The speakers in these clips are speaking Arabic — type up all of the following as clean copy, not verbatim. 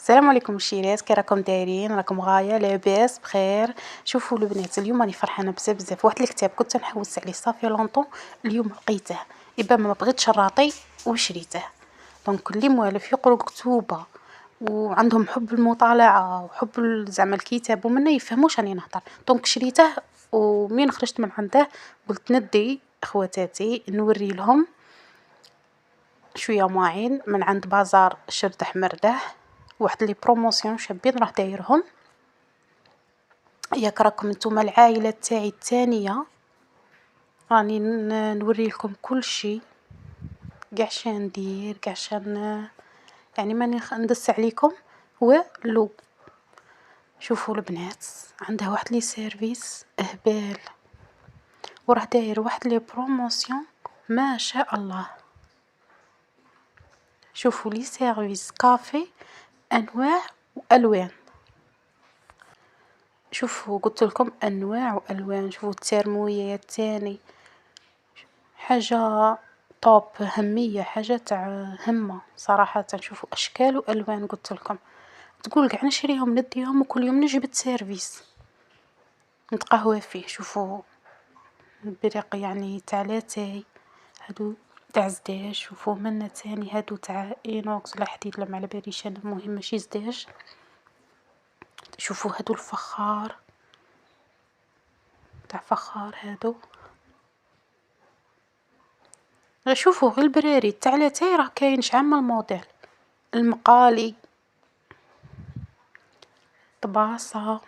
السلام عليكم الشيرات، كي راكم دايرين؟ راكم غاية لاباس بخير. شوفوا البنات، اليوم راني فرحانه بزاف بزاف. واحد الكتاب كنت نحوس عليه صافي لونطون، اليوم لقيته. إبا ما بغيتش نراطي وشريته. دونك اللي موالف يقروا كتوبه وعندهم حب المطالعه وحب زعما الكتاب ومنا يفهموش راني نهضر، دونك شريته. ومين خرجت من عنده قلت ندي خواتاتي نوري لهم شويه مواعين من عند بازار شرد حمرده، واحد لي بروموسيون شابين راه دايرهم. ياك راكم نتوما العائلة تاعي الثانية، راني نوري لكم كل شيء، قاع شندير قاع شن، يعني ماني ندس عليكم ولو. شوفوا البنات، عندها واحد لي سيرفيس اهبال، وراه داير واحد لي بروموسيون ما شاء الله. شوفوا لي سيرفيس كافي انواع والوان. شوفوا قلت لكم انواع والوان. شوفوا الترمويات تاني حاجه طوب هميه، حاجه تاع همه صراحه. شوفوا اشكال والوان قلت لكم، تقول قاع نشريهم نديهم وكل يوم نجبد سيرفيس نتقهوى فيه. شوفوا البريق يعني تاع لاتاي، هادو تاع زداج. شوفوا منا تاني هادو تاع اينوكس ولا حديد لا ما على باليش انا، المهم ماشي زداج. شوفوا هادو الفخار تاع فخار هادو. شوفوا غير البراري تاع لاتاي راه كاين شحال من موديل، المقالي، طباسة،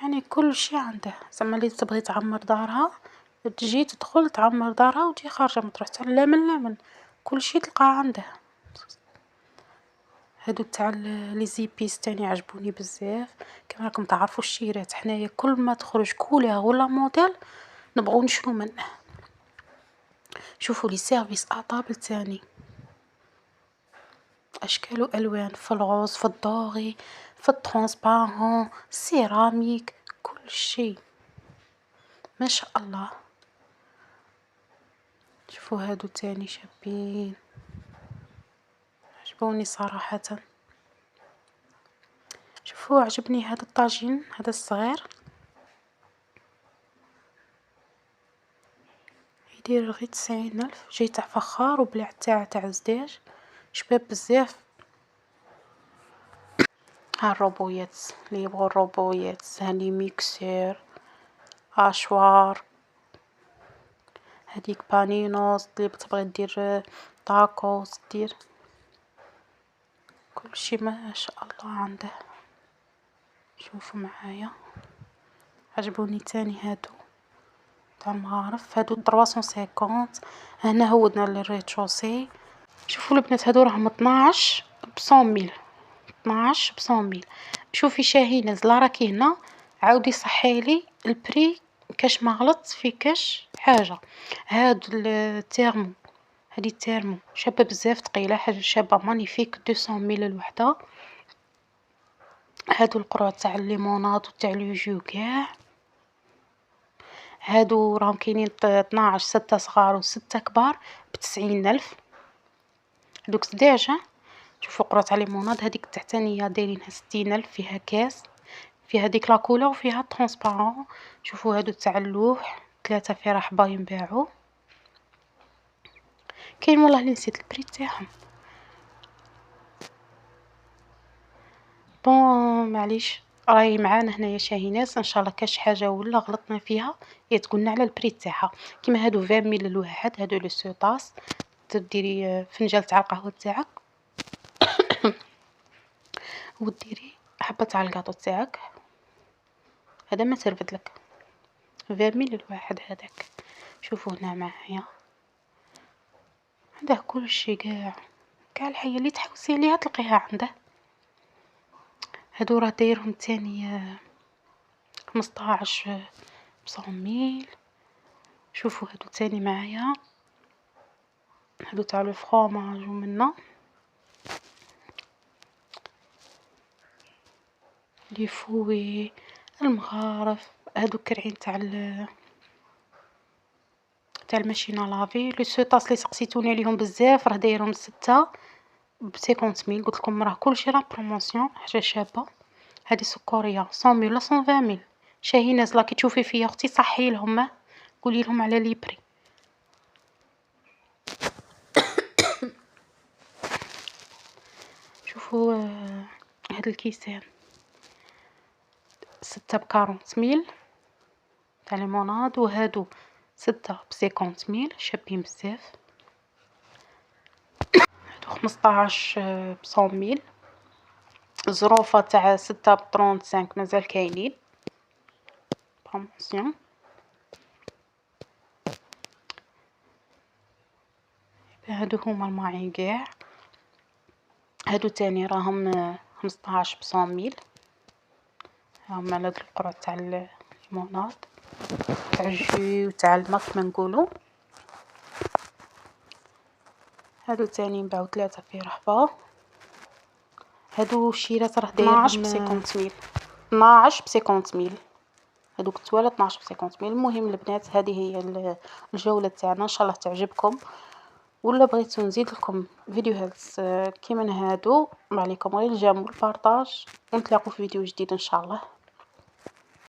يعني كل شي عنده. زعما اللي تبغي تعمر دارها تجي تدخل تعمر دارها وتجي خارجة ما تروح لا من كل شي تلقاه عنده. هادو تاع لي زيبيس تاني عجبوني بزاف. كما راكم تعرفوا الشيرات حنايا كل ما تخرج كولير ولا موديل نبغوا نشرو منه. شوفوا لي سيرفيس اطابل تاني اشكال والوان، في الغوز، في الدوغي، في الترونسبارون، سيراميك، كل شيء ما شاء الله. شوفوا هادو تاني شابين عجبوني صراحة. شوفوا عجبني هذا الطاجين هذا الصغير، يدير غير 90,000، جاي تاع فخار وبلع تاع زداج شباب بزاف. ها الروبويات اللي يبغوا الروبويات، هاني ميكسير، هاشوار، هذيك بانينوس اللي تبغي دير طاكوس دير كل شي ما شاء الله عنده. شوفوا معايا عجبوني تاني هادو تاع المغارف، هادو 350. هنا هودنا للريتشوسي. شوفوا البنات هادو راهم 12 ب100,000، 12 ب100,000. شوفي شاهين زلا راكي هنا عاودي صحيلي البري كاش ما غلطت في كاش حاجه. هادو التيرمو، هادي التيرمو شابه بزاف ثقيله، حاجه شابه مانيفيك 200,000 الوحده. هادو القروع تاع الليموناد وتاع لوجو كاع، هادو راهم كاينين 12 6 صغار و6 كبار ب90,000. هادوك زداج. شوفوا قروع تاع ليموناد هذيك التحتانيه دايرينها 60,000، فيها كاس، فيها ديك لاكولا وفيها ترونسبارون. شوفوا هادو تاع اللوح 3 في رحبه ينباعوا. كاين والله اللي نسيت البري تاعهم. بون معليش راهي معانا هنايا شاهيناز، ان شاء الله كاش حاجه ولا غلطنا فيها هي تقولنا على البري تاعها. كيما هادو 20,000 الواحد، هادو لو سوطاس تديري فنجان تاع القهوه تاعك وديري حبه تاع الكاطو تاعك، هذا ما ترفد لك 20,000 الواحد هذاك. شوفوا هنا معايا عنده كل شيء كاع الحياة اللي تحوسي عليها تلقيها عنده. هادو راه دايرهم تاني 15 ب100,000. شوفوا هادو تاني معايا، هادو تاع لو فرomاج ومنا لي فوي المغارف. هادو كرعين تاع الماشينه لافي. لو سوطاس اللي سقسيتوني عليهم بزاف راه دايرهم 6 ب50 قلت لكم راه كلشي راه بروموسيون، حاجة شابة. هذه سكرية 100 ولا 120 شاهي نازلة. كي تشوفي فيا اختي صحي لهم، قولي لهم على لي بري. شوفوا هاد الكيسان 6 ب40 ميل تاع ليموناد، وهادو 6 ب50 ميل شابين بزاف. هادو 15 ب100 ميل. الظروفة تاع 6 ب35 مازال كاينين بروموسيون. هادو هما الماعين قاع. هادو تاني راهم 15 ب100 ميل، هاهما على هاد القرع تاع الليموناد تاع الجو تاع الما كيما نقولو. هادو تاني نباعو 3 في رحبة. هادو الشيرات راه دايرهم 12 ب50 ميل، 12 ب50 ميل. هادوك التوالا 12 ب50 ميل. المهم البنات هذه هي الجولة تاعنا، ان شاء الله تعجبكم. ولا بغيتو نزيد لكم فيديوهات كيما هادو، ما عليكم غير الجيم والبارطاج، ونتلاقوا في فيديو جديد ان شاء الله.